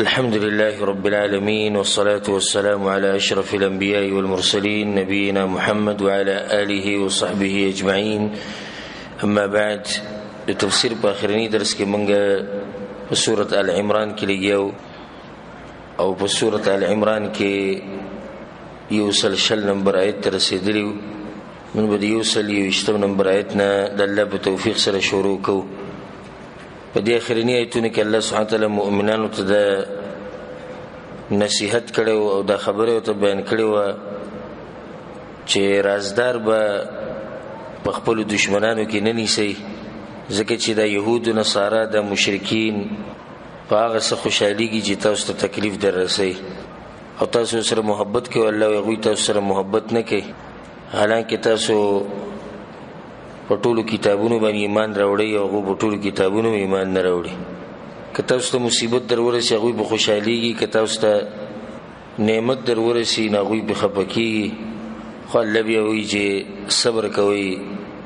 الحمد لله رب العالمين والصلاة والسلام على أشرف الأنبياء والمرسلين نبينا محمد وعلى آله وصحبه أجمعين. أما بعد، التفسير بآخرين درس كمانجا بسورة آل عمران كي لجيو أو بسورة آل عمران كي يوصل شل نمبر آيات ترسيدليو من بدي يوصل يشتم نمبر آياتنا لله بتوفيق سر شروكو. په دې اخرنی آیتونه کې الله سبحانه وتعالی مؤمنانو ته د نصیحت کړو او د خبرو ته بیان کړو چې رازدار به په خپل دشمنانو کې نه نیسي، ځکه چې د يهودو نصارا د مشرکین په هغه څه خوشحاليږي چې تاسو ته تکلیف دررسي او تاسو سره محبت کوي، الله هغوی تاسو سره محبت نه کوي، حالانکه تاسو په ټولو کتابونو باندې ایمان راوړی او هغوی په ټولو کتابونو ایمان نه راوړي. که تاسو ته مصیبت در ورسي هغوی به خوشحالېږي، که تاسو ته نعمت در ورسي نو هغوی به خفه کېږي. خو الله بیا وایي چې صبر کوئ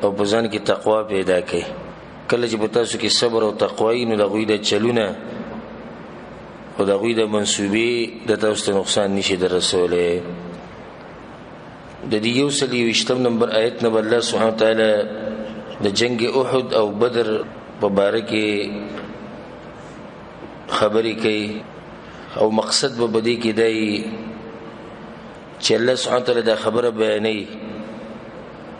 او په ځان کې تقوا پیدا کړئ. کله چې په تاسو کې صبر او تقوا وي نو د هغوی د چلونه او د هغوی د منصوبې د تاسو ته نقصان نشي در رسولی. د دې 120 نمبر آیت نه الله سبحانه وتعالی د جنگ احد او بدر په باره کې خبرې کوي او مقصد به بدی کې دی چې الله سبحانه وتعالی دا خبره بیانوي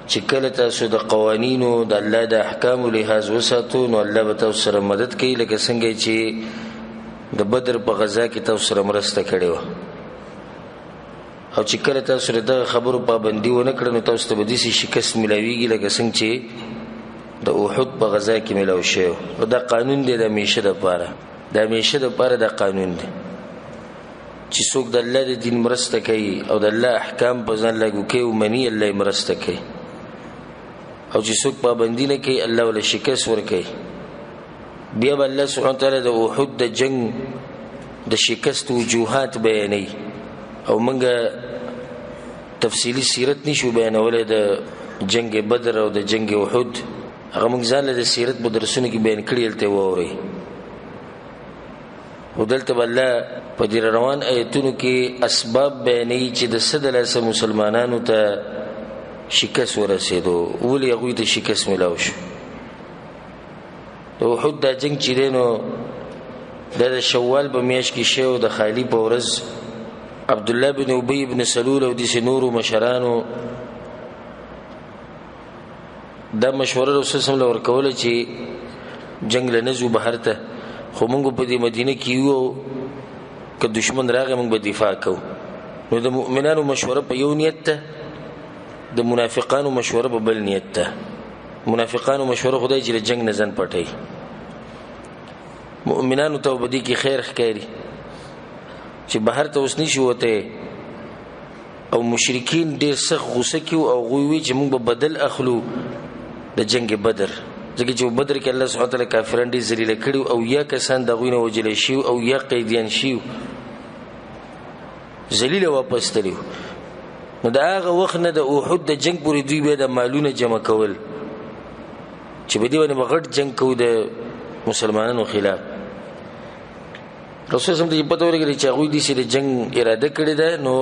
چې کله تاسو د قوانینو د الله د احکامو لحاظ وساتو نو الله به تاسو سره مدد کوي، لکه څنګه چې د بدر په غزا کې تاسو سره مرسته کړې وه. او چې کله تاسو سره دغه خبرو پابندي ونه کړه نو تاسو ته به داسې شکست ملاویږي لکه څنګه چې د احد په غزا کې ملاو شوی. او دا قانون دی د همیشه دپاره، د همیشه دپاره دا قانون دی چې څوک د الله د دین مرسته کوي او د الله احکام په ځان لاګو کوي او مني الله یې مرسته کوي، او چې څوک پابندي نه کوي الله وله شکست ورکوي. بیا به الله سبحانه وتعالی د احد د جنگ د شکست وجوهات بیانوي او منګه تفصیلی سیرت نشو بیانولی د جنگ بدر او د جنگ احد، هغه موږ ځان له د سیرت په درسونو کې بیان کړي هلته واورئ. خو دلته به الله په دې روان آیتونو کې اسباب بیانوي چې د څه د لاسه مسلمانانو ته شکست ورسېدو، ولې هغوی ته شکست میلاو شو. د احد دا جنگ چې دی نو دا د شوال په میاشت کې شوی د خالی په ورځ عبد الله بن ابي بن سلول او دې نورو مشرانو دا مشوره رسول صلی الله علیه وسلم ورکوله چې جنگ لنزو بهر ته، خو موږ په دې مدینه کې یو که دشمن راغی موږ به دفاع کوو. نو د مؤمنانو مشوره په یو نیت ته، د منافقانو مشوره په بل نیت ته. منافقانو مشوره خدای چې جنگ نه ځان پټوي، مؤمنانو ته به دې کې خیر ښکاري چې بهر ته اوس نشي وته. او مشرکین ډیر سخت غوسه کیو او غوي چې موږ به بدل اخلو د جنگ بدر، ځکه چې بدر کې الله سبحانه وتعالی کافرانو ډیر ذلیل کړي او یا کسان د غوینه وجل شي او یا قیدیان شي ذلیل واپس تلیو. نو دا هغه وخت نه د احد د جنگ پورې دوی به د مالونه جمع کول چې به دې باندې غټ جنگ کوو د مسلمانانو خلاف. رسول الله ته پته ورغلی چې هغوی دې د جنگ اراده کړې ده، نو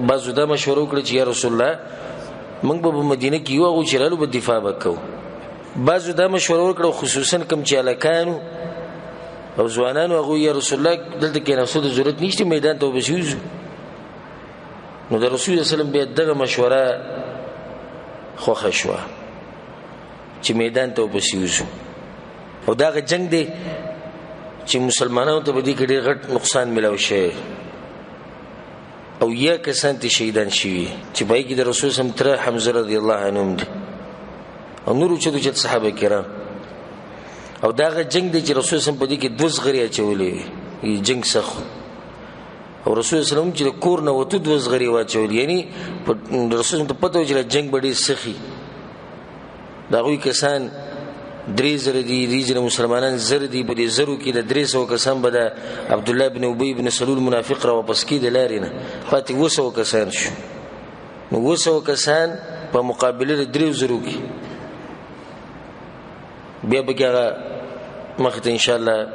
بعضو دا مشوره وکړه چې یا رسول الله موږ به په مدینه کې یو هغوی چې رالو به دفاع به کوو. بعضو دا مشوره وکړه خصوصا کوم چې هلکانو او ځوانانو هغوی یا رسول الله دلته کېناستو د ضرورت نشته، میدان ته وبس یوځو. نو د رسول الله سلم بیا دغه مشوره خوښه شوه چې میدان ته وبس یوځو. او دغه جنگ دی چې مسلمانانو ته به دې کې ډېر غټ نقصان ملاو شوی او یا کسان ته شهیدان شوي چې په هغې کې د رسول صلی تره حمزه رضی الله عنه هم دی او نور اوچت اوچت صحابه کرام. او دغه جنگ دی چې رسول صلی په دې کې 2 زغرې اچولې وي، جنگ سخت. او رسول صلی چې د کور نه وتو 2 زغرې واچولې، یعنی رسول ته پته و چې جنگ به ډېر سخي. د هغوی کسان 3,000 دي، دې مسلمانان 1,000 دي، په دې 1,000 کې د 300 کسان به د عبد الله بن ابي بن سلول منافق را واپس کېد لارې نه، پاتې 200 کسان شو. نو 200 کسان په مقابله د 3,000 کې بیا به هغه مخته ان شاء الله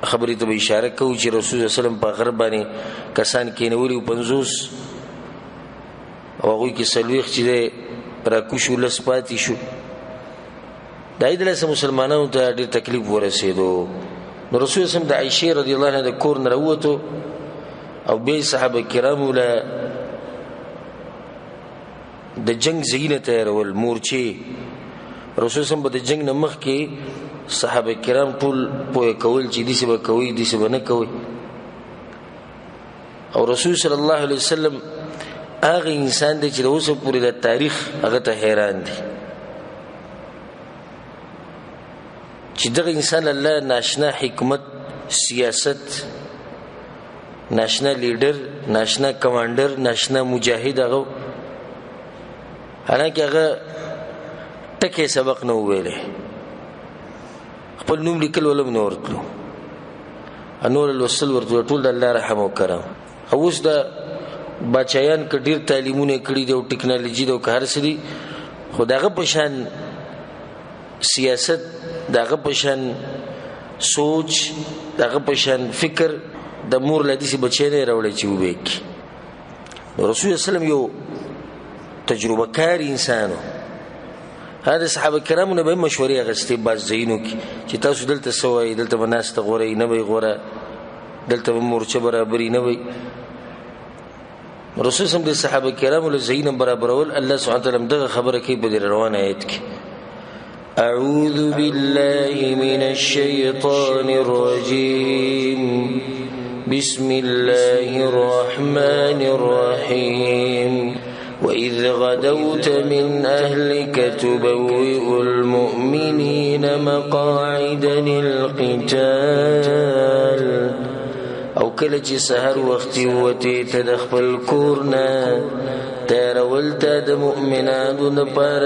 خبرې ته اشاره کوي چې رسول الله صلی الله علیه وسلم په غرب باندې کسان کېنولي 50 او هغه کې سلويخ چې راکوشو لس پاتې شو دای دلته مسلمانانو ته ډېر تکلیف ورسېدو نو رسول الله د عائشه رضی الله عنها د کور نه راووتو او به صحابه کرامو له د جنگ زینه تیارول مورچه رسول الله د جنگ نه مخکې صحابه کرام ټول پوهه کول چې دې څه به کوي دې څه به نه کوي او رسول صلی الله علیه وسلم هغه انسان دی چې اوس پورې د تاریخ هغه ته حیران دي چې دغه انسان الله ناشنا حکمت سیاست ناشنا لیډر ناشنا کمانډر ناشنا مجاهد هغه حالانکه هغه ټکي سبق نه ویلې خپل نوم لیکل ولم نه ورتلو انور الوصل ورته ټول د الله رحم وکړم اوس دا بچایان کډیر تعلیمونه کړی دی او ټکنالوژي د کار سړي خداغه پشان سیاست دغه پشان سوچ دغه پشان فکر د مور لدیسي بچی نه راوړی چې وبېک رسول الله سلام یو تجربه کار انسانو هغه صحابه کرامو نه به مشورې غستې باز زینو چې تاسو دلته سوای دلته بناست غوري نه وي غوره دلته مورچه برابرۍ نه وي رسول سم د صحابه کرامو له زین برابرول الله سبحانه وتعالى دغه خبره کوي په روانه آیت کې اعوذ بالله من الشیطان الرجیم بسم الله الرحمن الرحیم وإذ غدوت من أهلك تبوئ المؤمنين مقاعد للقتال او کله چې سحر وخت وته تدخل کورنا ترولته د مؤمنانو د پر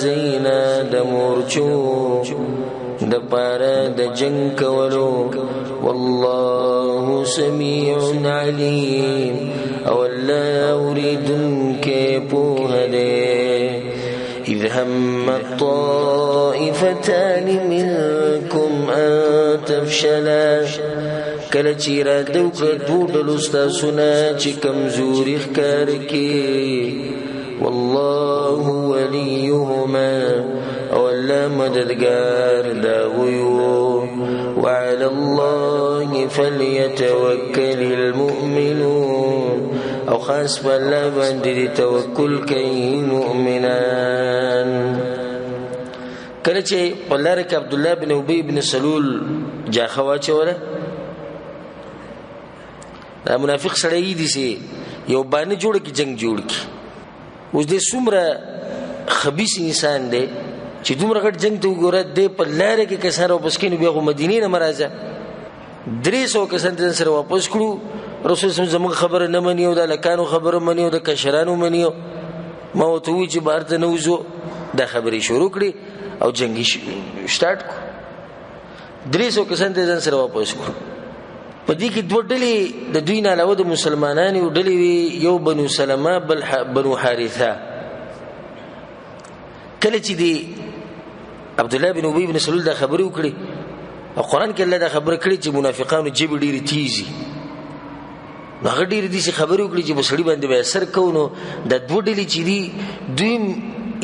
زینا د مورچو د پر د جنگ کولو والله سميع عليم او لا اريدن كيبوهده اذ هم الطائفتان منكم ان تفشلا کله چې را دوکړه دوډل استاسونه چې کمزوري ښکار کی والله وليهما او الله مددگار دا غيو وعلى الله فليتوكل المؤمنون او خاص بالله باندې توکل کوي مؤمنان کله چې الله رک عبد الله بن ابي بن سلول جاخوا چوله دا منافق سړی دي سي یو باندې جوړ کی جنگ جوړ کی اوس دې څومره خبيث انسان دی چې دومره غټ جنگ ته وګوره دې په لاره کې کسانو واپس کینو بیا غو مدینه نه مرزه 300 کسان دې سره واپس کړو رسول الله زموږ خبره نه منیو د لکانو خبره منیو د کشرانو منیو ما وته وی چې بهر ته نوځو دا خبرې شروع کړې او جنگ سٹارټ کو 300 کسان دې سره واپس کړو په دې کې دوه ډلې د دوی نه علاوه د مسلمانانو ډلې یو بنو سلمہ بل بنو حارثه کله چې دی عبد الله بن ابي بن سلول دا خبرې وکړي او قران کې الله دا خبره کړې چې منافقانو جيب ډېری تیزي هغه ډېری دي چې خبرې وکړي چې بسړي باندې به اثر کوونو د دوه ډلې چې دی دوی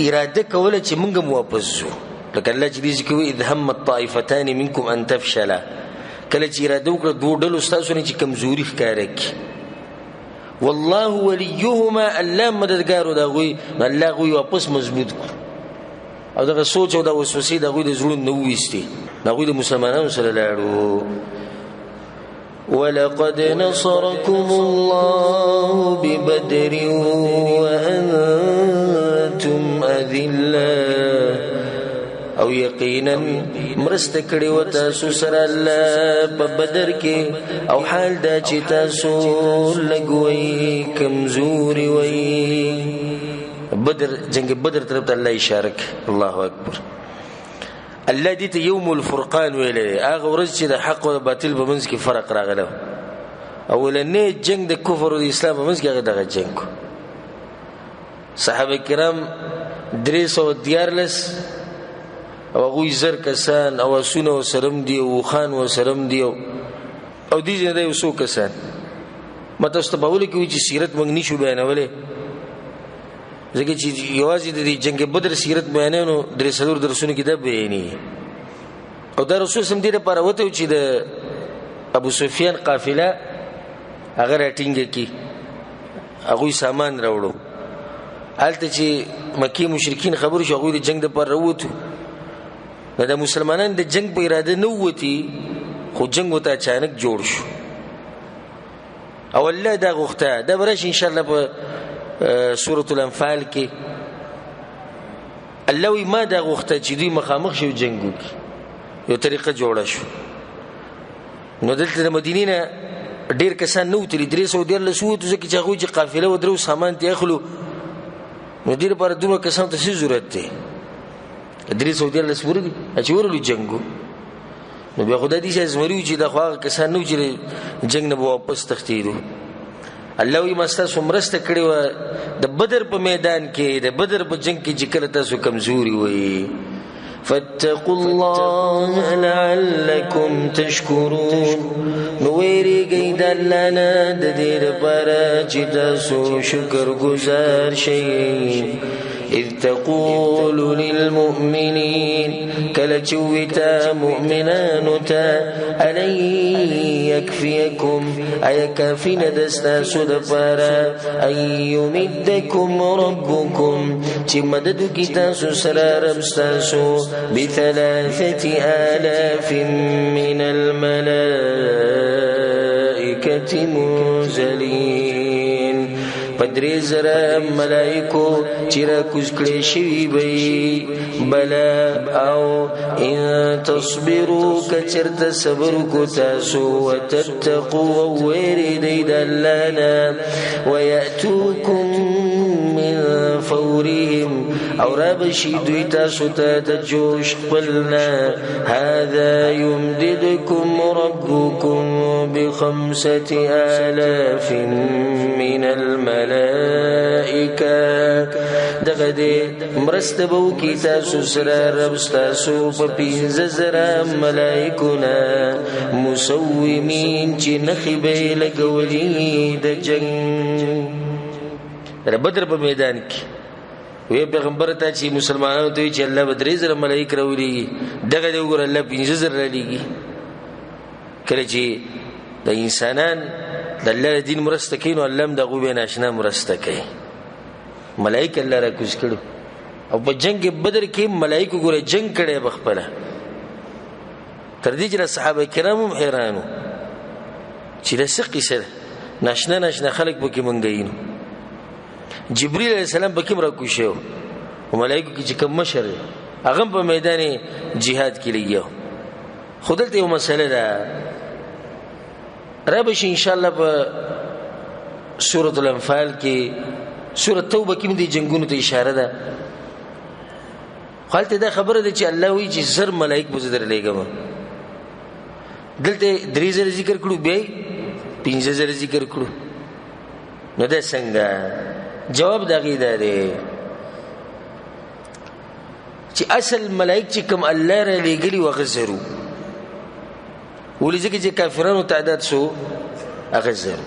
اراده کوله چې موږ واپس شو لکه الله چې دې کوي اذ هم الطائفتان منكم ان تفشلا کله چې اراده وکړه دوه ډلو تاسو نه چې کمزوري ښکارا کی والله وليهما الله مددگار دا غوي الله غوي واپس مضبوط او دا سوچ او دا وسوسه دا غوي د زړه نو وېستي دا غوي د مسلمانانو سره لاړو ولقد نصركم الله ببدر وانتم اذلة او یقینا مرست کړي و تاسو سره الله په بدر کې او حال دا چې تاسو لګوي کمزوري وي بدر جنگ بدر طرف ته الله اشاره الله اکبر الله دې ته يوم الفرقان ویلې هغه ورځ چې د حق او باطل په منځ کې فرق راغله اولنې جنگ د کفر او د اسلام په منځ کې هغه دغه جنگ صحابه کرام 314 او غوی زر کسان او سونه سرم دی او خان و سرم دی او دې نه دی وسو کسان مته استبول کې چې سیرت موږ نشو بیانولې ځکه چې یوازې د جنگ بدر سیرت بیانونو درې څلور درسونه کې ده بیانې او دا رسول سم دې لپاره وته چې د ابو سفیان قافله هغه راټینګه کی هغه سامان راوړو الته چې مکی مشرکین خبر شو هغه د جنگ لپاره وروته د مسلمانانو د جنگ په اراده نه وتی خو جنگ وته اچانک جوړ شو او الله دا غوښته دا برش ان شاء الله په سوره الانفال کې الله ما دا غوښته چې دوی مخامخ شو جنگ وکړي یو طریقه جوړه شو نو دلته د مدینې نه ډیر کسان نو تل 300 لسوت ځکه چې هغه چې قافله و درو سامان ته اخلو نو ډیر پر دوه کسان ته ضرورت دی 300 لسور دي چې ورلو جنگو نو بیا خدای دې زمریو چې د خواغه کسان نو چې جنگ نه واپس تختیدو الله وي مستا سمرسته کړي و د بدر په میدان کې د بدر په جنگ کې چې کله تاسو کمزوري وي فاتقوا الله لعلكم تشكرون نويري قيد لنا ددير براجد سو شكر گزار شيء إذ تقول للمؤمنين كالجوتا مؤمنان تا ألن يكفيكم أي كافين دستا سدفارا أن يمدكم ربكم تمدد كتاسو سرار بستاسو ب3,000 من الملائكة منزلين پدری زرا ملائکو چرا کسکڑی شوی بی بلا او ان تصبرو کچرت صبر کو تاسو وتتقو ویری دید اللانا ویأتوکم من فورهم او رابشی دوی تاسو تا تجوش قلنا هذا يمددكم ربكم ب5,000 من الملائكة دغه دې مرستبو کی تاسو سره رب تاسو په 15,000 ملائکونه مسومین چې نخي به لګولې د جنگ در بدر په میدان کې وی پیغمبر ته چې مسلمانانو ته چې الله بدرې زره ملائک راولي دغه دې وګور الله 15,000 را لګي کله چې د انسانان د الله دین مرسته کینو الله د غو به ناشنا مرسته کوي ملائک الله را کوز کړو او په جنگ بدر کې ملائکه ګوره جنگ کړي بخپله تر دې چې صحابه کرامو حیرانو چې د سقي سره ناشنا خلک به کې مونږینو جبريل عليه السلام به کوم را کوشو او ملائکه کې چې کوم مشر هغه په میدان جهاد کې لګیو خودلته یو مسله ده ربش ان شاء الله په سوره الانفال کې سوره توبه کې د جنگونو ته اشاره ده خالته دا خبره ده چې الله وی چې زر ملائک بزدر لګم دلته 3,000 ذکر کړو به 15,000 ذکر کړو نو ده څنګه جواب دغه ده چې اصل ملائک چې کوم الله را لګلی وغزرو ولې چې کافرانو تعداد سو اغزر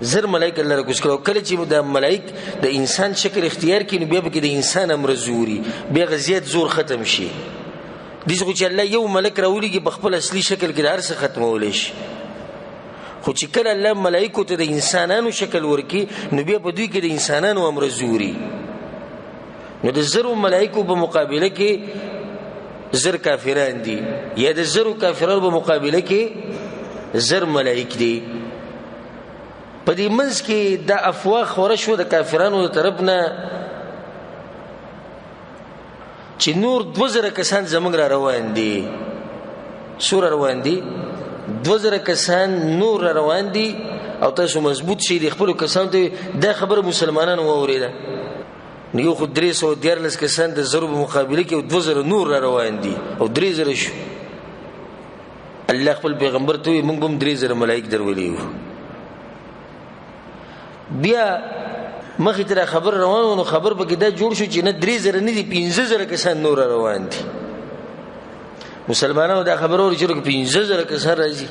زر ملائک الله را کوس کړو کله چې د ملائک د انسان شکل اختیار کینو بیا به د انسان امر زوري بیا غزيات زور ختم شي دغه چې الله یو ملک راولېږي په خپل اصلي شکل کې هر څه ختمول شي خو چې کله الله ملائکو ته د انسانانو شکل ورکی نو بیا په دوی کې د انسانانو امر زوري نو د زر ملائکو په مقابله کې زر کافران دي یا د زر کافرانو په مقابله کې زر ملائک دي په دې منځ کې د افواه خور شو د کافرانو طرفنا چې نور 2,000 کسان زمنګ را روان دي سور روان دي 2,000 کسان نور روان دي او تاسو مضبوط شي د خپل کسان ته د خبر مسلمانانو اوریدا نیو خو 314 کسان د ضرب مقابله کې 2,000 نور روان دي او 3,000 شو الله خپل پیغمبر ته موږ هم 3,000 ملائک درولې بیا مخې ته خبر روانو خبر به کې دا جوړ شو چې نه 3,000 نه دي 15,000 کسان نور روان دي مسلمانانو دا خبرو چې 15000 کسان راځي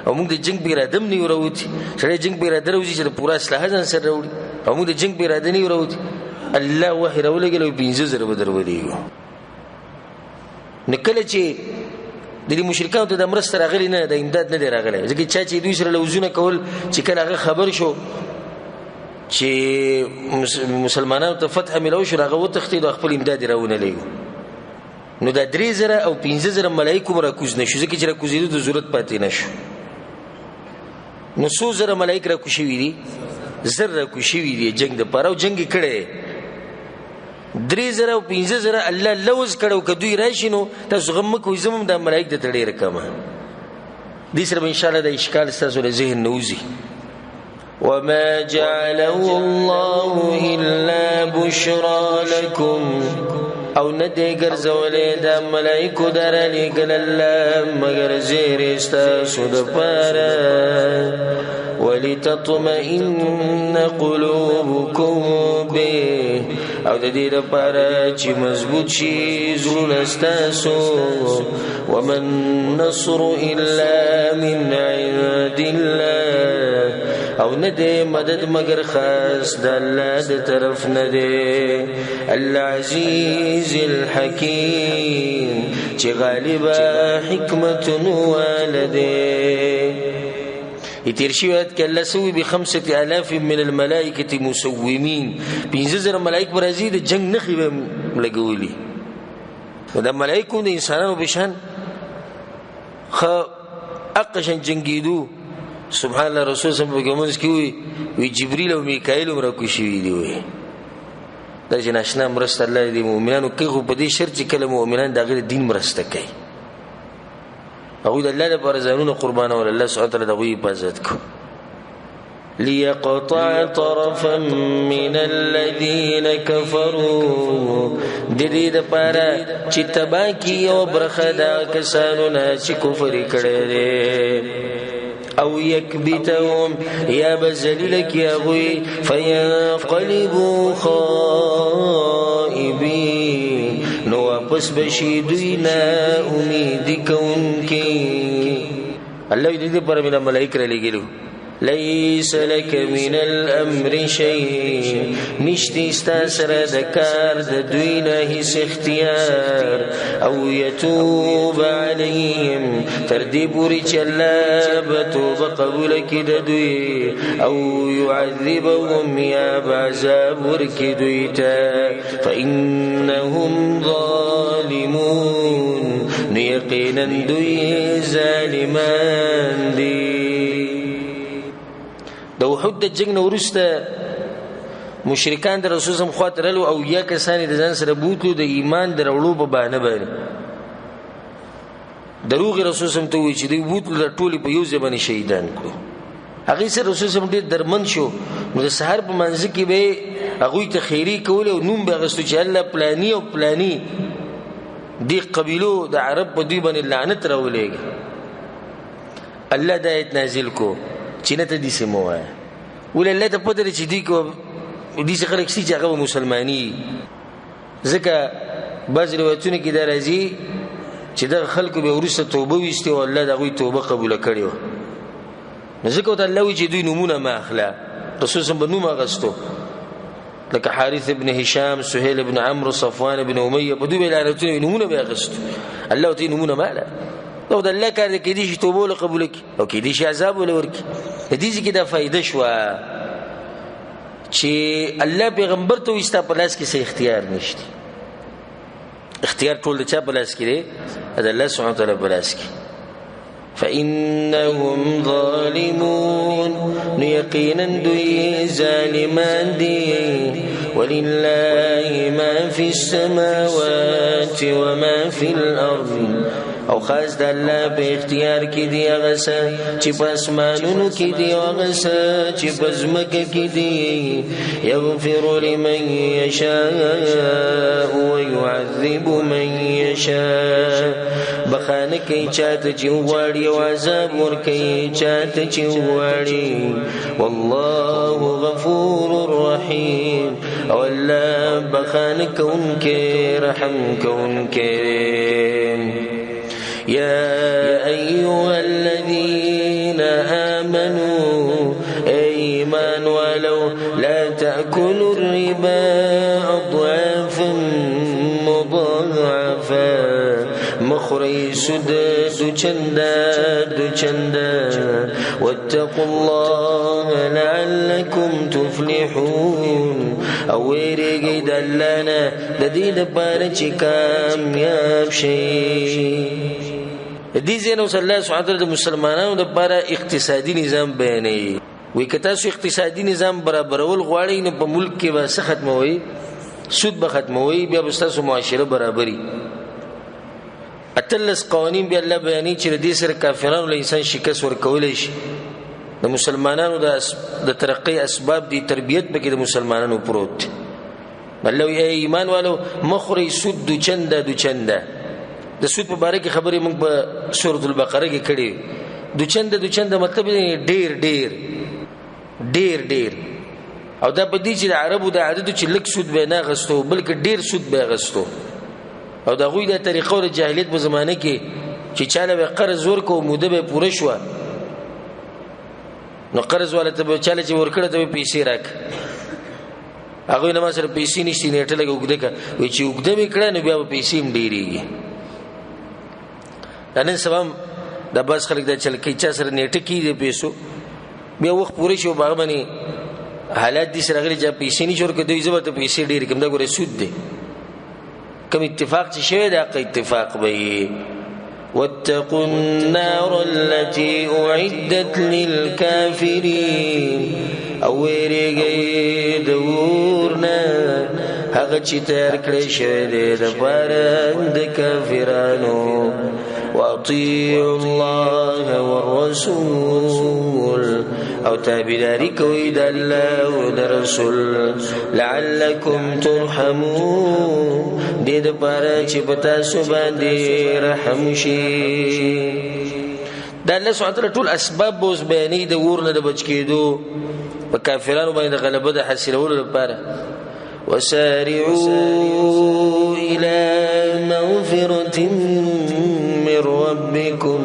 او موږ د جنگ په اراده نه وروتی سره جنگ په اراده وروځي چې پورا اصلاح ځان سره وروړي او موږ د جنگ په اراده نه وروتی الله وحی راولګلو 15000 بدر ودیږي نکله چې د دې مشرکانو ته د مرسته راغلی نه د امداد نه دی راغلی ځکه چې دوی سره لوزونه کول چې کله هغه خبر شو چې مسلمانانو ته فتح ملو شو هغه وتښتید او خپل امداد راونه لګو نو دا 3000 او 15000 ملائکه راکوز نشو ځکه چې راکوزیدو د ضرورت پاتې نشو نو 100,000 ملائکه راکوشي دي زر راکوشي دي جنگ د پاره او جنگ کړي 3000 او 15000 الله لوز کړو کدوې راشینو تاسو غم کوی زمم د ملائکه د تړي رقمه دې سره ان شاء الله د اشکال تاسو له ذهن نوزي وما جعله الله الا بشرى لكم او ندې ګرځولې د ملائکو درلې ګل الله مگر زیر استاسو د پاره ولتطمئن قلوبكم به او د دې لپاره چې مضبوط شي زړونه استاسو ومن نصر الا من عند الله او نه دې مدد مگر خاص د الله د طرف نه دې العزیز الحکیم چې غالب حکمت والده ترشيوات كلا سوي ب5000 من الملائكة مسومين 15000 ملائكة برازيل جنگ نخي لګولي دا ملائكة د انسانانو بشان خ اقشن جنگيدو سبحان الله رسول صلی الله علیه وسلم وی جبريل او میکائیل را کوشي دی وی دا جناشنا مرسته الله دې مؤمنانو کې خو په دې شرط چې کله مؤمنان دغه دین مرسته کوي او د الله لپاره ځانونه قربان او الله سبحانه وتعالى دغه حفاظت کو ليقطع طرفا من الذين كفروا د دې لپاره چې تباکی او برخه دا کسانو نه چې کفر کړي او يكبتهم يا بذللك يا غوي فينقلبوا خائبين نو واپس بشي دوی نه امید کوونکي الله دې پر من ملائکه لګیلو ليس لك من الامر شيء نشتي استاسر ذکر د دوی نه هیڅ اختیار او يتوب عليهم ترديب رجال بتوب قبول كده دوی او يعذبهم يا بعذاب وركدويتا فانهم ظالمون يقينا دوی ظالمان دي د وحود د جنگ نورسته مشرکان د رسول سم خاطرلو او یا کسانی د ځان سره بوتلو د ایمان درولو په بهانه باندې دروغ رسول سم ته وی چې دی بوتلو د ټولي په یو ځبانه شهیدان کړو هغه سره رسول سم ډیر درمن شو نو د سحر په منځ کې به هغه ته خیری کول او نوم به غستو چې الله پلانی او پلانی دی قبیلو د عرب په دی باندې لعنت راولېږي الله د آیت نازل کو چینه دي سموه ول الله ته پدې چې دي کو دي څخه رکسي چې هغه مسلمانۍ ځکه بعض روایتونه کې دا راځي چې د خلکو به ورسته توبه ويستي او الله دغه توبه قبول کړي ځکه ته الله وی چې دوی نمونه ما اخلا رسول صلی الله علیه وسلم غستو لکه حارث ابن هشام سهيل ابن عمرو صفوان ابن اميه په دوی لعنتونه نمونه به غستو الله ته نمونه ماله او د الله کار کې دي چې توبه قبول کړي او کې دي چې عذاب ولورکي د دې کې دا فائدہ شو چې الله پیغمبر ته وستا په لاس کې څه اختیار نشته اختیار ټول د چا په لاس کې دی د الله سبحانه وتعالى په لاس کې فإنهم ظالمون يقينا دوی ظالمان دي ولله ما في السماوات وما في الأرض او خاص د الله په اختیار کې دی هغه څه چې په اسمانونو کې دی هغه څه چې په ځمکه کې دی یغفر لمن یشاء ويعذب من یشاء بخانه کې چاته چې وړي او عذاب ور کوي چاته چې وړي والله غفور رحیم او الله بخانه کوونکې رحم کوونکې يا أيها الذين آمنوا إيمان ولو لا تأكلوا الربا أضعافا مضاعفا مخري سدد چندا واتقوا الله لعلكم تفلحون او ویریږئ د الله نه د دې لپاره چې کامیاب شئ. دې ځینو صلی الله سبحانه وتعالی د مسلمانانو لپاره اقتصادي نظام بیانوي. وی که تاسو اقتصادي نظام برابرول غواړئ نو په ملک کې به څه ختموي؟ سود به ختموي، بیا به ستاسو معاشره برابري. اتلس قوانین بیا الله بیانوي چې د دې سره کافرانو له انسان شکست ورکولی شي. د مسلمانانو د ترقی اسباب دی تربیت پکې د مسلمانانو پروت. الله ای ایمان والو مخری سود دو چنده د سود په باره کې خبرې موږ په سورۃ البقره کې کړې. دو چنده مطلب ډیر او دا په دې چې د عربو د عادت چې لک سود به نه غستو بلکې ډیر سود به غستو. او دا غوی د طریقو د جاهلیت په زمانه کې چې چاله به قرض ورکو موده به پوره شو نو قرض والا ته چاله چې ورکړه ته پیسې راک هغه نه ما سره پیسې نشته نیټه لګ وګده کا وی چې وګده میکړه نو بیا به پیسې هم ډیریږي. نن سبا د بس خلک د چل کې چا سره نیټه کې دي پیسو بیا وخت پوره شو باغ باندې حالات دي سره غلي چې پیسې نشور کې دوی زبر ته پیسې ډیر کوم دا ګوره سود دی. كم اتفاق شوه دا اتفاق به واتقوا النار التي أعدت للكافرين او ویریږئ دورنا هغه چې تیار کړی شوی دی د پاره د کافرانو. واطيعوا الله والرسول او تابعداري کوي د الله او د رسول لعلكم ترحمون دې د پاره چې پتا سو باندې رحم شي. د الله سبحانه وتعالی ټول اسباب بوز بیانې د ورنه د بچ کېدو په کافرانو باندې غلبه د حاصلولو لپاره. وسارعوا إلى مغفرة من ربكم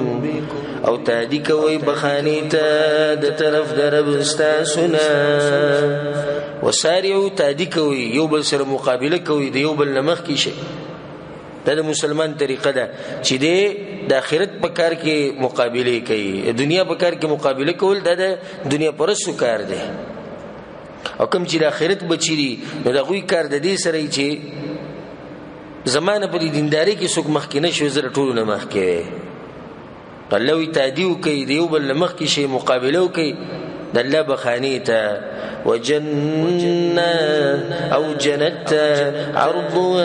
او تادی کوي بخانی ته د طرف درب استاسنا. وسارعوا تادی کوي یو بل سره مقابله کوي د یو بل نمخ کی شي. دا د مسلمان طریقه ده چې د آخرت په کار کې مقابله کوي. دنیا په کار کې مقابله کول د دنیا پرستو کار دی او کوم چې د آخرت بچی دي نو د غوی کار د دې سره چې زمانه په دینداري کې څوک مخ کې نشو زره ټول نه مخ کې الله وی تعدیو کوي دیو بل مخ کې شی مقابله کوي د الله بخانی ته. وجنة او جنت عرضها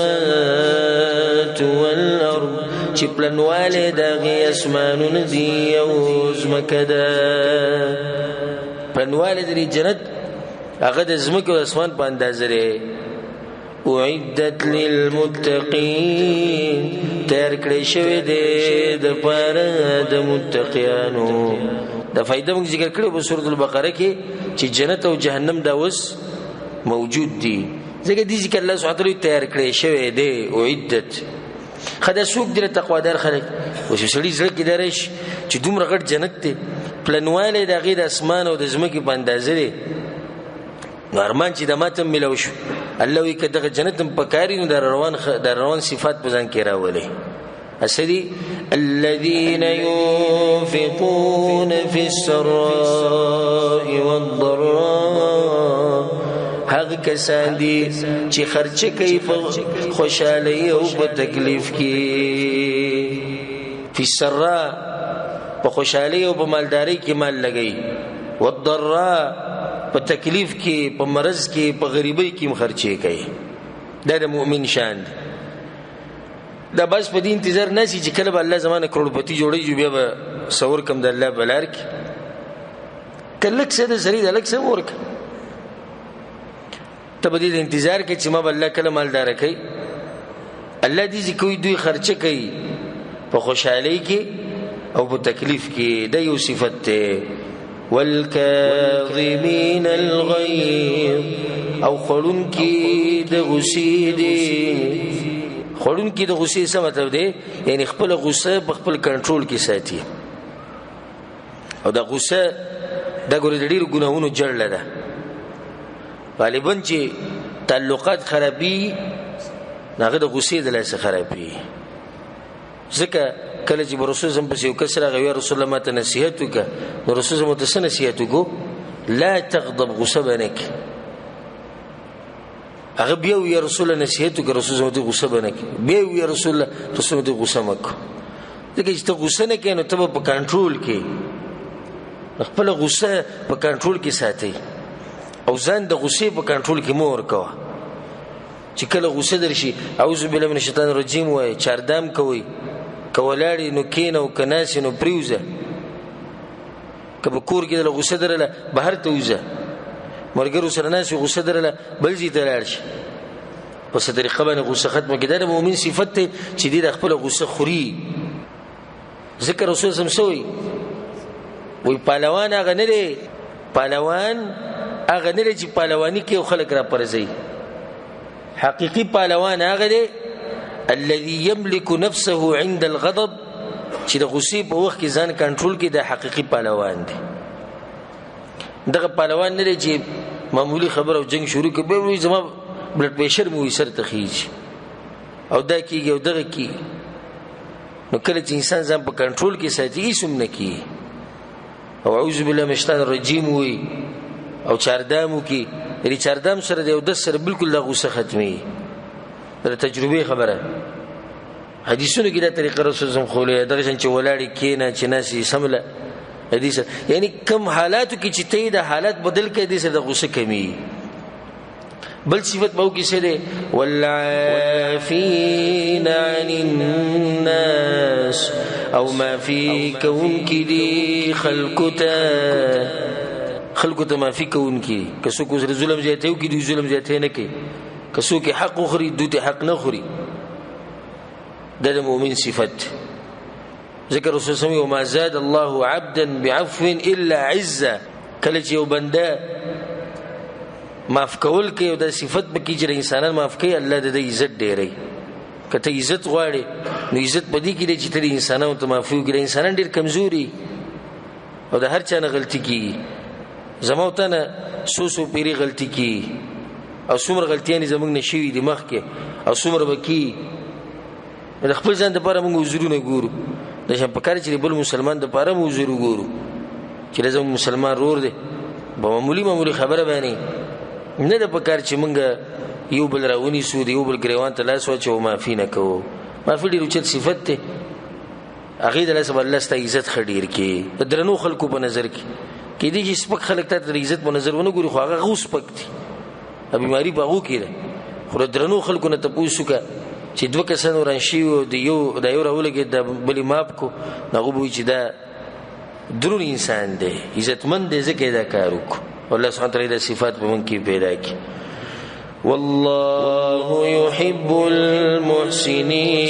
السماوات والارض چې پلنواله دغه اسمانونه دی او زمکه ده. پلنواله د جنت هغه د زمکه او اسمان په اندازه لري. اعدت للمتقین تیار کړی شوی دی د پاره د متقینانو. دا فائدہ موږ ذکر کړو په سورۃ البقره کې چې جنت او جهنم دا اوس موجود دي. ځکه دې ذکر الله سبحانه وتعالی تیار کړی شوی دی. اعدت خدای سوق دې تقوادار خلک او چې سړي زړه کې درش چې دومره غټ جنت ته پلنواله د غیر اسمان او د زمکه په اندازه لري ارمان چې د ماتم ملو شو. الله وی کده جنت په کارینو در روان صفات په ځان کې راولي. اسدي الذين ينفقون في السراء والضراء هغه کسان دي چې خرچه کوي په خوشالۍ او په تکلیف کې. فی السراء په خوشالۍ او په مالداري کې مال لګي. والضراء په تکلیف کې په مرض کې په غریبۍ کې خرچه کوي. دا د مؤمن شان دی. دا بس په دې انتظار نشي چې کله به الله زمانه کروڑپتی جوړي جو بیا به سور کم د الله بلار کې کله څه د زری د لک څه ورک ته به دې انتظار کې چې ما به الله کله مالدار کوي. الله دې کوي دوی خرچه کوي په خوشحالي کې او په تکلیف کې. دا یو صفت ده. والکاظمین الغیظ او خلون کې د غصې دي خورون کې د غصې څه مطلب دی یعنی خپل غصه په خپل کنټرول کې ساتي او د غصه د ګورې ډېر ګناهونو جړل ده غالبا چې تعلقات خرابي هغه د غصې د لاسه خرابي ځکه کله چې رسول الله په یو کس راغی رسول الله ماته نصیحت وکړه نو رسول الله ماته نصیحت وکړو لا تغضب غصه بنک هغه بیا وی رسول الله نصیحت وکړه رسول الله ماته غصه بنک بیا وی رسول الله ماته غصه مکو ځکه چې ته غصه نه کینې ته په کنټرول کې خپل غصه په کنټرول کې ساتي او ځان د غصې په کنټرول کې مور کوه چې کله غصه درشي اعوذ بالله من الشیطان الرجیم وای چاردام کوي کولاړي نو کین او کناس نو پریوزه کبه کور کې د غصه درله بهر ته وځه مرګرو سره ناس غصه درله بل ځای ته لاړ شي په څه طریقه باندې غصه ختمه کړي د مؤمن صفت ته چې د خپل غصه خوري ذکر رسول الله سمسوي وی پهلوان هغه نه دی پهلوان هغه نه دی چې پهلوانی کې خلک را پرځي حقيقي پهلوان هغه دی الذي يملك نفسه عند الغضب چې د غصې په وخت کې ځان کنټرول کړي د حقيقي پهلوان دی دغه پهلوان نه دی چې معمولی خبر او جنگ شروع کړي به زما بلډ پریشر مو سر تخیج او دا کیږي او دغه کی نو کله چې انسان ځان په کنټرول کې ساتي هیڅ هم نه کی او اعوذ بالله من الشیطان الرجیم وي او چاردامو کی ری چاردام سره دی او د سره بالکل د غصه ختمي د تجربه خبره حدیثونو کې دا طریقه رسول الله خولې دغه چې ولاړی کینه چې ناسي سمله حدیث یعنی کم حالاتو کې چې ته د حالات بدل کې دي سره د غصه کمی بل صفت به کې څه دی والعافین عن الناس او ما فی کون کې دی خلقته ما فی کون کې کسو کو ظلم زیاته او کې دی ظلم زیاته نه کې کسو کې حق خوري دوی حق نه خوري د مؤمن صفت ذکر رسول الله وما زاد الله عبدا بعفو الا عزا کله چې یو بنده معاف کول کې او د صفت بکی چې انسانان معاف کوي الله د عزت ډېرې کته عزت غواړي نو عزت پدې کې چې تر انسانانو ته معافي کوي انسانان ډېر کمزوري او د هر چا نه غلطي کوي زموته نه سوسو پیری غلطي کوي او څومره غلطیاں زمونږ نشوي د مخ کې او څومره بکی د خپل ځان د لپاره موږ وزرونه ګورو د شم پکاره چې بل مسلمان د لپاره موږ وزرو ګورو چې زموږ مسلمان رور دی په معمولی خبره باندې نه د پکار چې مونږ یو بل راونی سو دی یو بل ګریوان ته لاس واچو معافي نه کوو معافي ډیر اوچت صفت ته هغه د لاس بل لاس ته عزت خډیر کی د درنو خلکو په نظر کې دي چې سپک خلک ته د عزت په نظر ونه ګوري خو هغه غوس پکتي ا بیماری باغو کېده خو د درنو خلکو نه تاسو کا چې دوه کسان ورانشي او د یو راولګي د بلی ماپ کو هغه به چې دا درون انسان دی عزتمند دی ځکه دا کار وکړي والله سبحانه وتعالى صفات بمنكي بيداك والله يحب المحسنين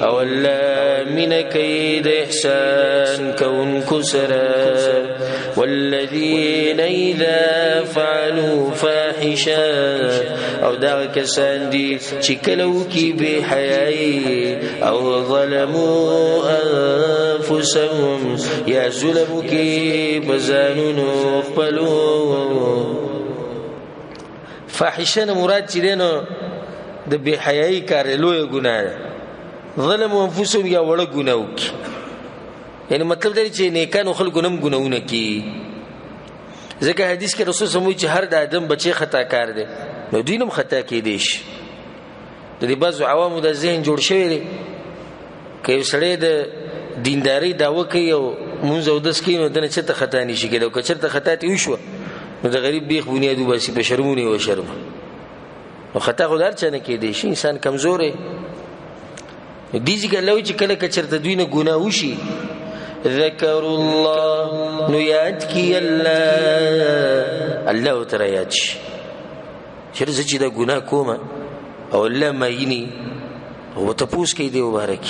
أولا من كيد إحسان كون كسرا والذين إذا فعلوا فاحشا أو دعك ساندي شكلوكي بحياي أو ظلموا أنفسهم يا ظلمكي بزانون اخبلوا فاحشة مراد چې دینو د بے حیايي کار لوی ګناه ظلم انفسهم یا وړ ګناه وکي یعنی مطلب دی چې نیکانو خلکو نم ګناونه کی ځکه حدیث کې رسول سموي چې هر د آدم بچي خطا کار دی نو دینم خطا کې دیش د دې بعض عوامو د ذهن جوړ شوی دی کې سړی د دینداری داوا کوي او مونږ او داس کینو دنه چې ته خطا نشي کېدو که چرته خطا تی وشو نو د غریب بیخ بنیادو باسي په شرمونه او شرم نو خطا خو دار چنه کې دی شي انسان کمزور دی دیږي کله چې کله کچرته دوی نه ګناه وشي ذکر الله نو یاد کی الله تر یاد شي چیرې چې دا ګناه کوم او الله مایني او ته پوس کې دی مبارک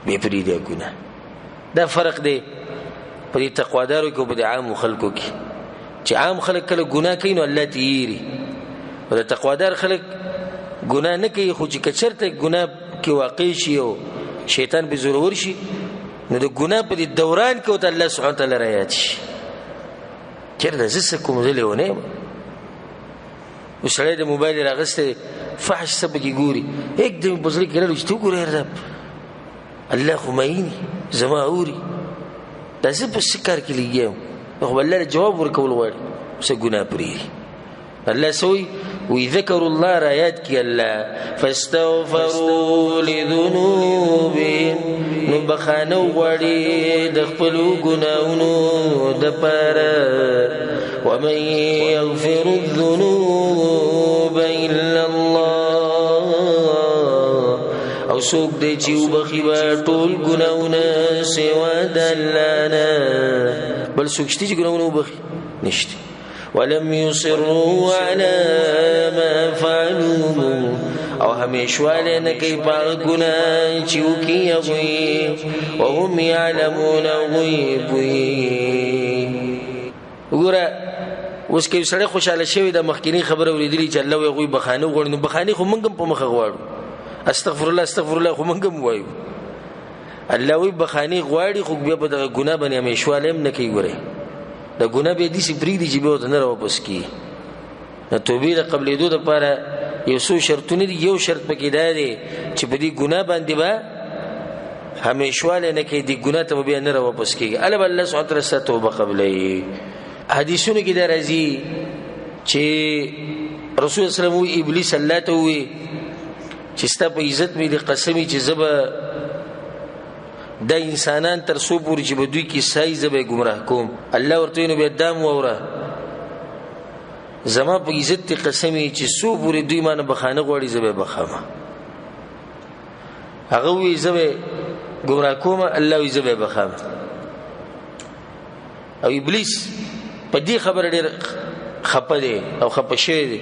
به پری دی ګناه دا فرق دی په تقوادارو کې او په عام خلکو کې چې عام خلک کله ګناه کوي نو الله تیری او د تقوادار خلک ګناه نه کوي خو چې کچرته ګناه کې واقع شي او شیطان به زورور شي نو د ګناه په دوران کې ته الله سبحانه وتعالى رايات شي چیرته زسه کوم ځلونه وسړی د موبایل راغسته فحش سبکی ګوري एकदम بزرګ کړه چې تو ګورې رب الله خو مېني زما اوري داسې په شکر کې لګیو خو الله جواب ورکول غواړي څه ګناه پری الله سوي وذكر الله رايات کې الله فاستغفروا لذنوبهم نبخانو غواړي د خپل ګناونو د پاره ومن يغفر الذنوب الا الله او سوک دې چې وبخي ټول ګناونه سوا د الله نه بل سوک چې ګناونه وبخي نشته ولم يصروا على ما فعلوا او همیشواله نه کوي په ګناه چې وکي وهم يعلمون غيب وګوره اوس کې سړی خوشاله شوی د مخکینی خبره ورېدلی چې الله وي غوي بخانه غوړنو بخانه خو منګم په مخه غواړو استغفر الله خو منګم وایو الله وي بخانه غواړي خو بیا په دغه ګناه باندې همیشواله نه کوي ګوره د ګناه به دي سپری دي چې به ته نه راوپس کی د توبې د قبلېدو لپاره یو څو شرطونه دي یو شرط پکې دی چې په دې ګناه باندې به همیشواله نه کوي د ګناه ته به نه راوپس کیږي الله سبحانه وتعالى توبه قبلې حدیثونو کې درځي چې رسول الله صلی الله علیه وسلم ابلیس الله ته وی چې ستا په عزت مې د قسمی چې زبا د انسانان تر څو پورې چې بدوی کې سای زبې گمراه کوم الله ورته نو به دام وره زما په عزت ته قسمی چې څو پورې دوی مانه بخانه غوړي زبې بخامه هغه وی زبې گمراه کوم الله وی زبې بخامه او ابلیس په دې خبره ډېر خپه دي او خپه شوی دي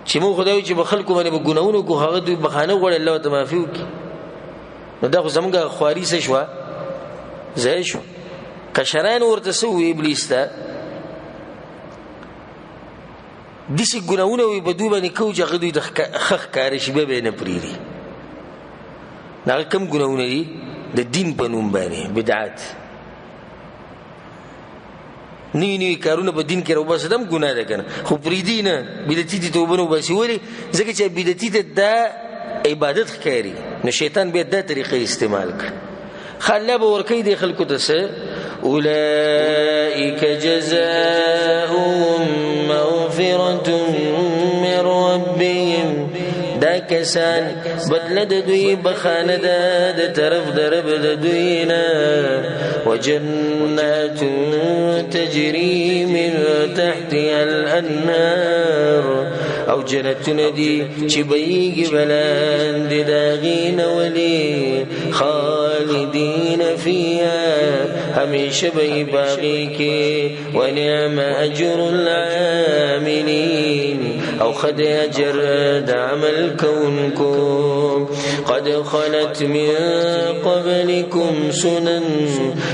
چې مو خدای چې بخلکو باندې ګناونو کو هغه دوی بخانه غوړي الله ته معافي وکړي نو دا خو زمونږه خواري څه شو زای شو کشران ورته سو ابلیس ته دسی ګناونه وي په دوی باندې کوج هغه دوی د خخ کار شي به نه پریری دا کوم ګناونه دي د دین په نوم باندې بدعت نی کارونه په دین کې راو بس دم ګناه ده کنه خو پریدي نه بدعتي ته توبه نو بس ولی ځکه چې بدعتي ته دا عبادت ښکاري نو شیطان به دا طریقې استعمال کړي خلاب ورکی دی خلکو ته اولئک جزاؤهم مغفرة من ربهم دا کسان بدل د دوی بخانه ده د طرف درب د دوی نه وجنات تجري من تحتها الانهار او جنتونه دي چې بيږي بلاند داغین ولي خالدين فيها همیشه به باقی کې ونعم اجر العاملين او خد اجر د عمل كونكم قد خلت من قبلكم سنن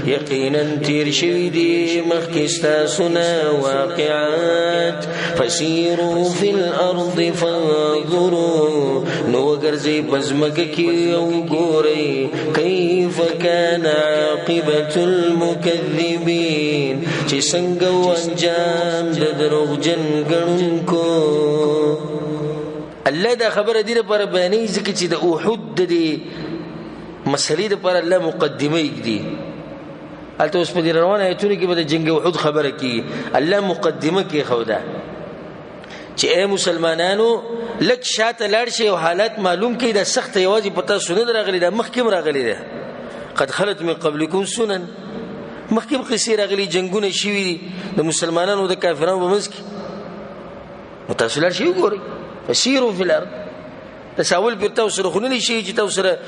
يقينا تیر شوی دي مخکستا سنا واقعات فسيروا في الارض فانظروا نو ګرځي بزمکه کې او ګوري كيف كان عاقبه المكذبين چې څنګه انجام د دروغجن ګڼونکو الله دا خبره دي پر بیانې ځکه چې د احد د مسلې لپاره الله مقدمه یګدي البته اوس په دې روانه ایتونه کې به د جنگ احد خبره کی الله مقدمه کې خوده چې اے مسلمانانو لک شاته لاړ شي او حالات معلوم کړي د سخت یوازې پتا سنن راغلي د مخکم راغلي ده قد خلت من قبلكم سنن مخکم قصې راغلي جنگونه شوي د مسلمانانو د کافرانو په منځ کې متاسلر شي وګوري فسيروا في الارض تساول پر تاسو سره خونلی شي چې تاسو سره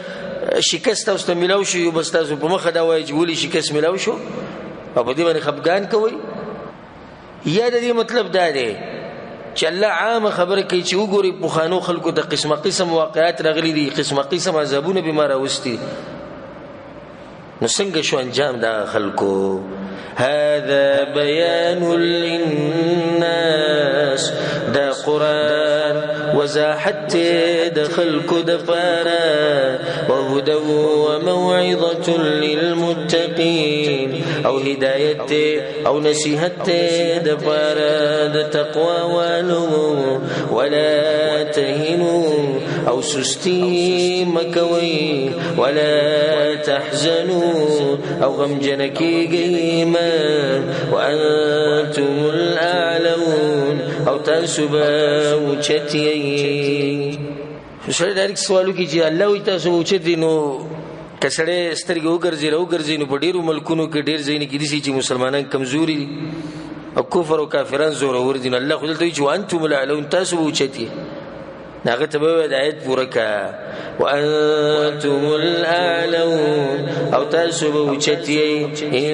شکست تاسو ملاو شي او بس تاسو په مخه دا وایي چې ولي شکست ملاو شو او په دې باندې خفګان کوي یا د دې مطلب دا دی چې الله عام خبره کوي چې وګوري په خانو خلکو د قسمه قسم واقعات راغلي دي قسمه قسم عذابونه به ما راوستي نو څنګه شو انجام دا خلکو هذا بيان للناس دا قرآن وزاحت دخل كدفارا وهدى وموعظة للمتقين او هدايت او نصيحت دفارا دتقوى والو ولا تهنوا او سستي مكوي ولا تحزنوا او غمجنكي قيما وانتم الاعلون او تنسبا وچتي سره ډایرک سوالو کې چې الله وي تاسو وچتي نو کسړې سترګې وګرځي نو په ډیرو ملکونو کې ډیر ځین کې دي چې مسلمانان کمزوري او کفر او کافران زور ور دي الله خو دلته چې وانتم الاعلون تاسو وچتي ناغه ته به د آیت پوره کا وانتم الاعلون او تاسو به وچتي ان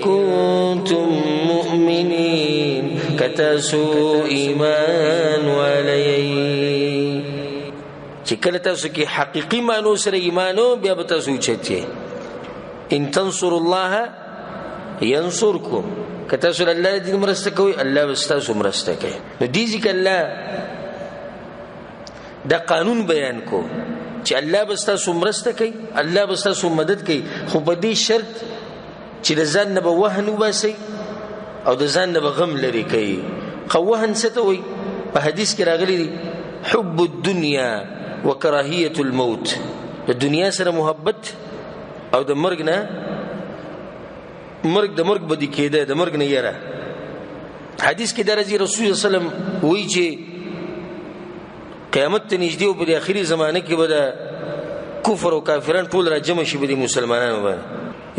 كنتم مؤمنين کتاسو ایمان ولئی چې کله تاسو کې حقيقي مانو سره ایمانو بیا به تاسو وچتي ان تنصر الله ينصركم کته سره الله دې مرسته کوي الله واستاسو مرسته کوي نو دې ځکه الله دا قانون بیان کو چې الله واستاسو مرسته کوي الله واستاسو مدد کوي خو په دې شرط چې د ځان نه به وهن وباسي او د ځان نه به غم لري کوي خو وهن څه ته وایي په حدیث کې راغلي دي حب الدنيا وكراهيه الموت د دنیا سره محبت او د مرګ نه مرګ بدی کېده د مرګ نه یره حدیث کې درځي رسول الله صلی الله علیه وسلم وایي چې قیامت ته نږدې او په اخري زمانه کې به د کفر او کافرون ټول را جمع شي به د مسلمانانو باندې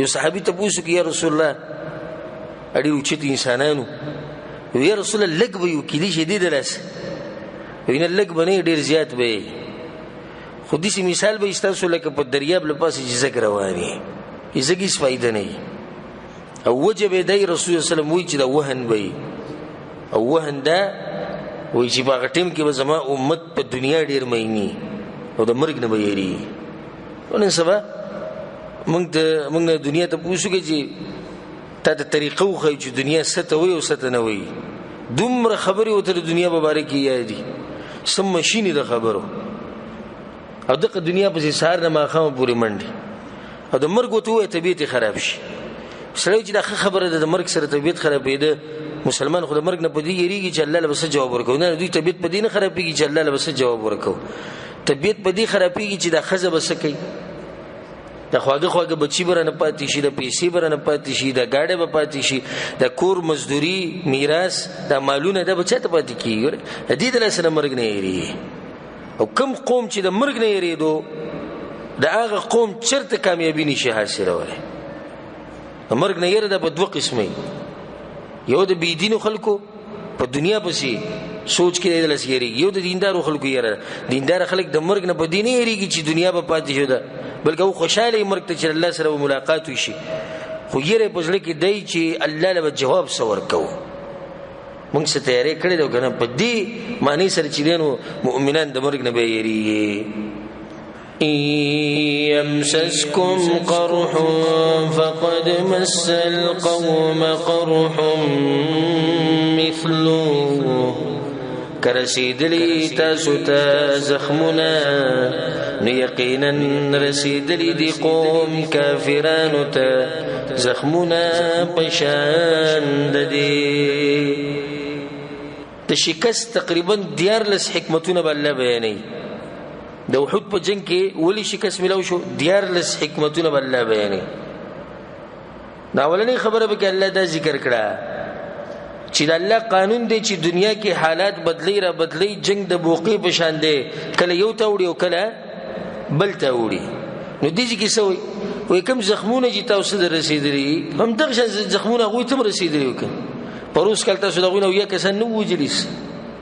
یو صحابي ته پوښتنه کوي یا رسول الله اړي اوچت انسانانو یا رسول الله لګ به یو کلی شدید لاس وینه لګ باندې ډیر زیات به خودي سي مثال به استاسو لکه په دریاب لپاسې جزګ رواني هیڅ فائدہ نه او وجب دی رسول الله صلی الله علیه وسلم وی چې دا وهن وي او وهن دا وی چې باغ ټیم کې به زما امت په دنیا ډیر مېني او د مرګ نه ویری ونن سبا موږ دنیا ته پوښتنه چې تا د طریقو خو چې دنیا ست وي او ست نه وي دومره خبري او تر دنیا مبارکي یادي سم ماشینی د خبرو او دغه دنیا په سار نه ماخه پوری منډي او د مرګ ته طبيعت خراب شي سړی چې دا خبره د مرګ سره طبيعت خرابېده مسلمان خو د مرګ نه پدې یریږي چې الله له بس جواب ورکوي نه دوی طبيعت پدې نه خرابېږي چې الله له بس جواب ورکوي طبيعت پدې خرابېږي چې دا خزه بس کوي د خواږه بچی برنه پاتې شي د پیسې برنه پاتې شي د گاډه به پاتې شي د کور مزدوري میراث د مالونه د بچته پاتې کیږي د دې د سره مرګ نه یری او کم قوم چې د مرګ نه یریدو د هغه قوم چرته کامیابی نشي حاصلوله مرګ نه یره د په دوه قسمه یو د بيدینو خلکو په دنیا پسې سوچ کې د لسیری یو د دیندارو خلکو یره دیندار خلک د مرګ نه په دیني یریږي چې دنیا په پاتې شو ده بلکې او خوشاله مرګ ته چې الله سره ملاقات وشي خو یره په ځل کې دی چې الله له جواب سور کو موږ څه تیارې کړې دا کنه په دې معنی سره چې دینو مؤمنان د مرګ نه به یریږي يمسسكم قرح فقد مس القوم قرح مثله کرسیدلی تاسو ته زخمنا یقینا رسیدلی دی قوم کافرانو ته زخمنا پشان ددی د شکست تقریبا 14 حکمتونه بل بیانې د وحود په جنگ کې ولی شکست ملو شو 14 حکمتونه بل بیانې دا ولني خبره به کې الله دا ذکر کړه چې د الله قانون دی چې دنیا کې حالات بدلی جنگ د بوقي په شان دی کله یو تاوړي او کله بل تاوړي نو دې کې څه وي کوم زخمونه چې تاسو در رسیدلی هم دغه زخمونه غوي تم رسیدلی وکړه پروس کال تاسو دغه نو یو کسان نو وجلیس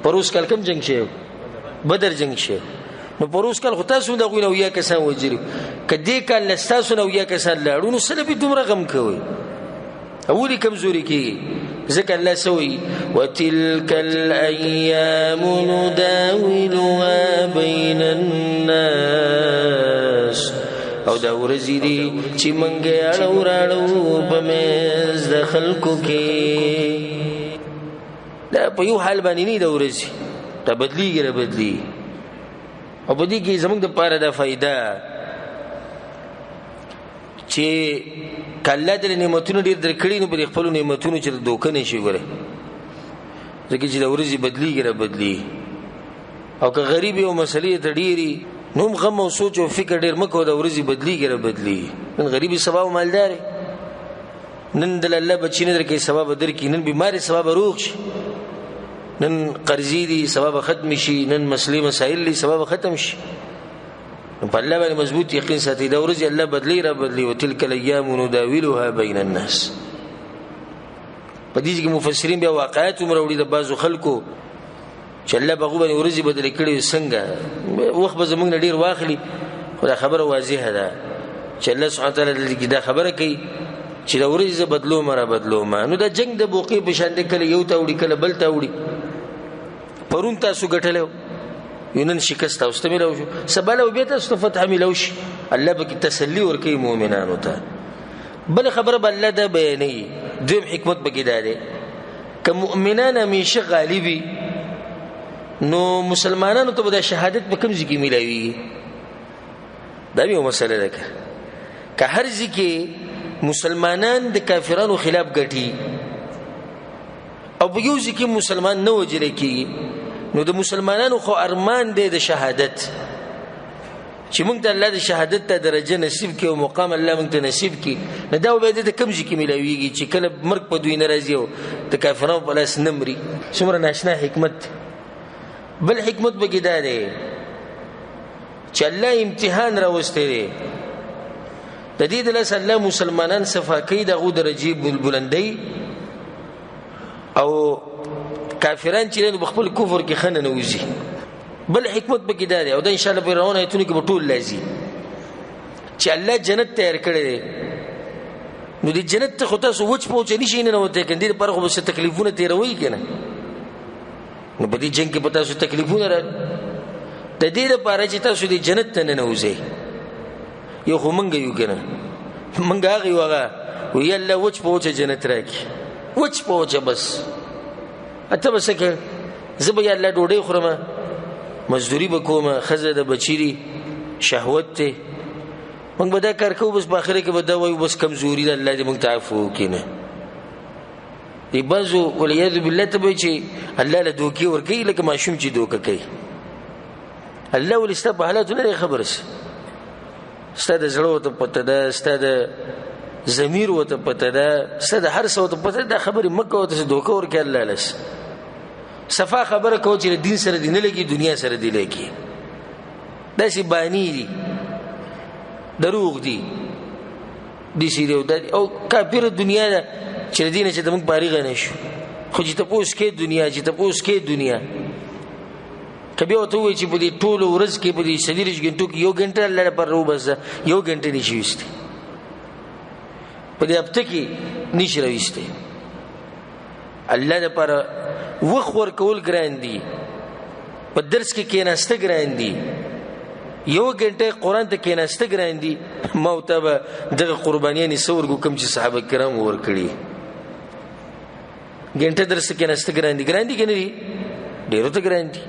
پروس کال کوم جنگ شي بدر جنگ شي نو پروس کال خو تاسو دغه نو یو کسان وجلی کدی کال لستاسو نو یو کسان لاړو نو سره به دومره غم کوي اولی کمزوري کی ذکر الله سوي وتلك الايام نداولها بين الناس او دا ورځې دي چې منګه اړو په مز د خلکو کې دا په یو حال باندې نه دا ورځي دا بدلیږي او په دې کې زموږ د پاره د فائدہ چې کله د نعمتونو ډیر درکړي نو په خپل نعمتونو چې دوکه نشي ګره ځکه چې د ورځې بدلیږي را بدلی او که غریب او مسلې ته ډیری نو غم او سوچ او فکر ډیر مکو د ورځې بدلیږي را بدلی نن غریبي سبب مالدار نن د الله بچینه درکې سبب درکې نن بیماری سبب روغ شي نن قرضې دي سبب ختم شي نن مسلې مسائل دي سبب ختم شي په الله باندې مضبوط یقین ساتي دا ورځ الله بدلی را بدلی وتلک الايام نداولها بین الناس په دې کې مفسرین بیا واقعات مروړي د بعضو خلکو چې الله بغو باندې ورځ بدلی کړي څنګه وخت به زمونږ ډیر واخلي خو دا خبره واضحه ده چې الله سبحانه وتعالی دا خبره کوي چې دا ورځ بدلو مرا بدلو ما نو دا جنگ د بوقي په شان د کله یو تاوړي کله بل تاوړي پرون تاسو ګټلو يونن شکست او استمرو شو سباله وبيت استفتح ملوش الله بك تسلي ورکي مؤمنانو ته بل خبر بل ده بیانې دیم حکمت بګی ده ک مؤمنان همیشه غالبي نو مسلمانانو ته د شهادت په کوم ځکه ملوي دا یو مسله ده که هر ځکه مسلمانان د کافرانو خلاف ګټي او په یو ځکه مسلمان نه وجل کی نو د مسلمانانو خو ارمان دی د شهادت چې موږ ته الله د شهادت ته درجه نصیب کړي او مقام الله موږ ته نصیب کړي نه دا به د کوم ځکه ملويږي چې کله مرګ په دوی ناراضي او د کافرانو په لاس نمري څومره ناشنا حکمت بل حکمت به کې دا دی چې الله امتحان راوستي دی د دې د لاس الله مسلمانان صفاکې دغه درجه بلندۍ او کافران چې له خپل کفر کې خنه نوځي بل حکمت به کې دی او دا ان شاء الله په روانه ایتونه کې به ټول لازم چې الله جنت تیار کړی دی نو د جنت ته خو تاسو وچ پوهچ نشئ نه وته کندې پر خو به تکلیفونه تیروي کنه نو په دې جنگ کې پتا سو تکلیفونه را د دې لپاره چې تاسو د جنت ته نه نوځئ یو خو مونږ یو کنه مونږ هغه یو هغه وی الله وچ پوهچ جنت راکې وچ پوهچ بس اته بس کې زبې الله ډوډۍ خورم مزدوري وکوم خزه د بچيري شهوت ته موږ به دا کار کوو بس په اخر کې به دا وایو بس کمزوري ده الله دې موږ تعفو وکړي دی بازو ولید بالله ته چې الله له دوکي ورکی لکه ماشوم چې دوکه کوي الله ولسته په حالت نه خبر سي ستاسو زړه ته پته ده ستاسو ضمیر وته پته ده ستاسو هر څه ته پته ده خبره مکه وته دوکه ورکی الله لس صفا خبره کو چې دین سره دین لګي دنیا سره دی لګي داسې بانی دي دروغ دي دي سیریو او کافر دنیا ده چې دین چې موږ باريغ نه شو خو چې تاسو کې دنیا چې تاسو کې دنیا کبه وته وي چې په دې ټول ورځ کې په دې سلیریش غنټو کې یو غنټه الله پر رو بس یو غنټه نشي وسته په دې هفته کې نشي راوسته الله دې پر وخت ور کول ګران دي په درس کې کېناسته ګران دي یو غنټه قران ته کېناسته ګران دي موتبه دغه قربانیان سورګو کوم چې صحابه کرام ور کړی غنټه درس کېناسته ګران دي کنه دي ډیرو ته ګران دي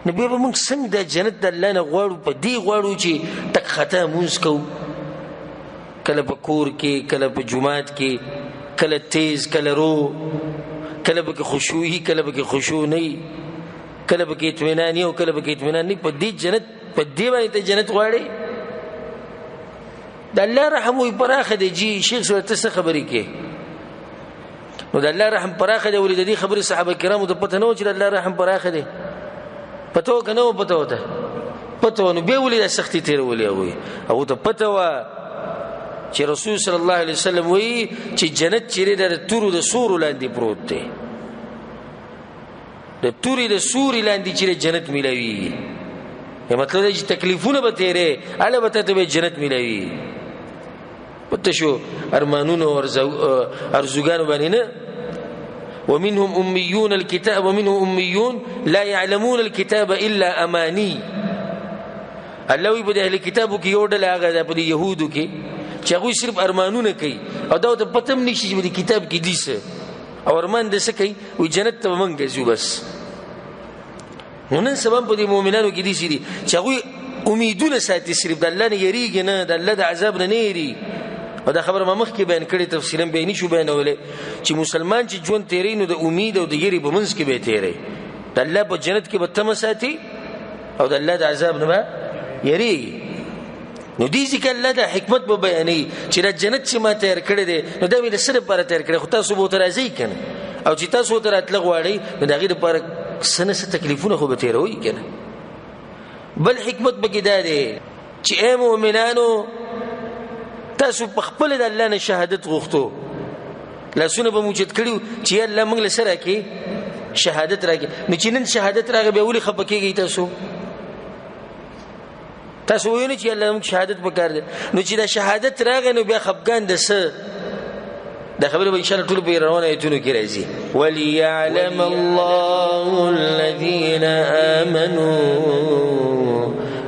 نبی به موږ څنګه د جنت د الله نه غواړو په دې غواړو چې تک خطا مونږ کو کله په کور کې کله په جمعات کې کله تیز کله رو کله به خشوعي کله به خشوع نه کله به اطمینان او کله به اطمینان نه په دې جنت په دې باندې ته جنت غواړي د الله رحم وي پراخه دی جی شیخ سره څه خبرې کې نو د الله رحم پراخه دی ولې د دې خبرې صحابه کرامو ته پته نه و چې د الله رحم پراخه دی پته کنه و پته وته پته نو به ولې د سختي تیر ولې وي او ته پته و چې رسول صلی الله علیه وسلم وی چې جنت چیرې د تورو د سور لاندې پروت دی د توري د سور لاندې چې جنت ملوي یا مطلب دی چې تکلیفونه به تیرې اله به ته جنت ملوي پته شو ارمانونه او ارزوګانو باندې نه ومنهم اميون الكتاب ومنهم اميون لا يعلمون الكتاب الا اماني الله په اهل کتابو کې یو ډول هغه په يهودو کې چې هغه صرف ارمانونه کوي او دا ته پتم نشي چې د کتاب کې دي څه او ارمان دې څه کوي وي جنت ته مونږ ځو بس نو نن سبا په دې مؤمنانو کې دي چې هغوی امیدونه ساتي صرف د الله نه یریږي نه د الله د عذاب نه یری او دا خبره ما مخکې بیان کړې تفصیلا بیانې شو بیانولې چې مسلمان چې ژوند تیری نو د امید او د یری په منځ کې به تیری د الله په جنت کې به تمه ساتي او د الله د عذاب نه به یریږي نو دې ځکه الله د حکمت په بیانې چې د جنت چې ما تیار کړی دی نو دا مې د څه لپاره تیار کړی خو تاسو به ورته راځئ که نه او چې تاسو ورته راتله غواړئ نو د هغې لپاره څه نه څه تکلیفونه خو به تېروئ که نه بل حکمت پکې دا دی چې ای مؤمنانو تاسو په خپله د الله نه شهادت غوښتو لاسونه به مو اوچت کړي چې یا الله موږ له څه راکړي شهادت راکړي نو چې نن شهادت راغی بیا ولې خفه کېږئ تاسو وایئ چې الله موږ شهادت پکار دی نو چې دا شهادت راغی نو بیا خفګان د څه دا خبره به ان شاء الله ټول په روانه ایتونو کې راځي وليعلم الله الذين آمنوا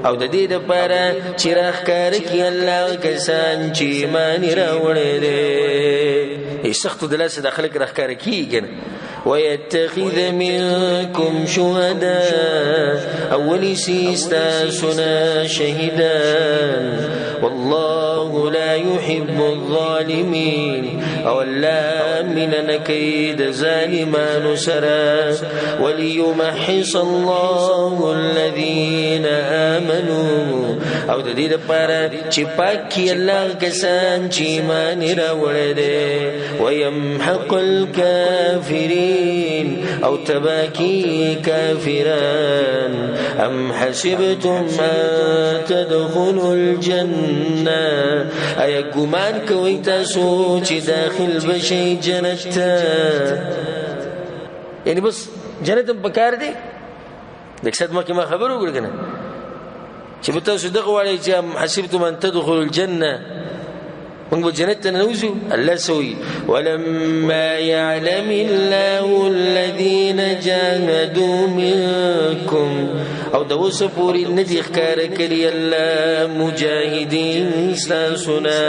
او د دې لپاره چې راښکاره کړي الله کسان چې ایمان راوړی دی سختو د لاسه د خلک راښکاره کېږي ويتخذ منكم شهداء اولي سيستاسنا شهدان والله لا يحب الظالمين او لا من نكيد ظالمان سرا وليمحص الله الذين آمنوا او د دې لپاره چې پاکي الله کسان چې ایمان راوړي دي ويمحق الكافرين او تباكي كافران ام حسبتم ان تدخلوا الجنة اي ګمان کوي تاسو چې داخل بشي جنت یعنی بس جنت په کار دی دښت ما کې ما خبرو وکړ کنه چې به تاسو دغه وایي چې ام حسبتم ان تدخلوا الجنة من جنت نوزو الله سوي ولما يعلم الله الذين جاهدوا منكم او دوس پوری ندی ښکار کړي الله مجاهدین ساسنا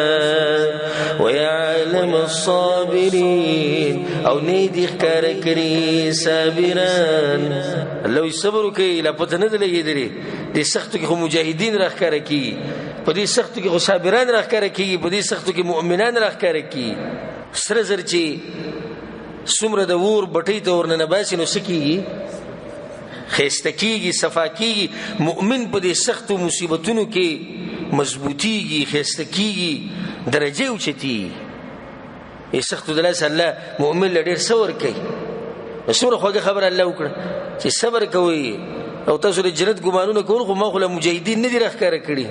ويعلم الصابرين او ندی ښکار کړي صابران الله صبر کوي لا پته نه لګیدري دي سختو کې مجاهدین راښکار کوي په دې سختو کې صابران راښکار کوي په دې سختو کې مؤمنان راښکار کوي سره زر چې څومره د ور بټۍ ته ورننه باسي نو سکیږي خسته کیږي صفا کیږي مؤمن په دې سختو مصیبتونو کې مضبوطیږي خسته کیږي درجه اوچتي یې سختو دلاس الله مؤمن لډیر صبر کوي څومره خوږه خبر الله وکړه چې صبر کوي او تاسو د جنت ګمانونه کول خو ما خو له مجاهدین نه دي راښکار کړي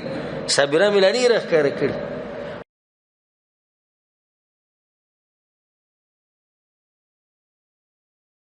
صابران ملانی راښکار کړي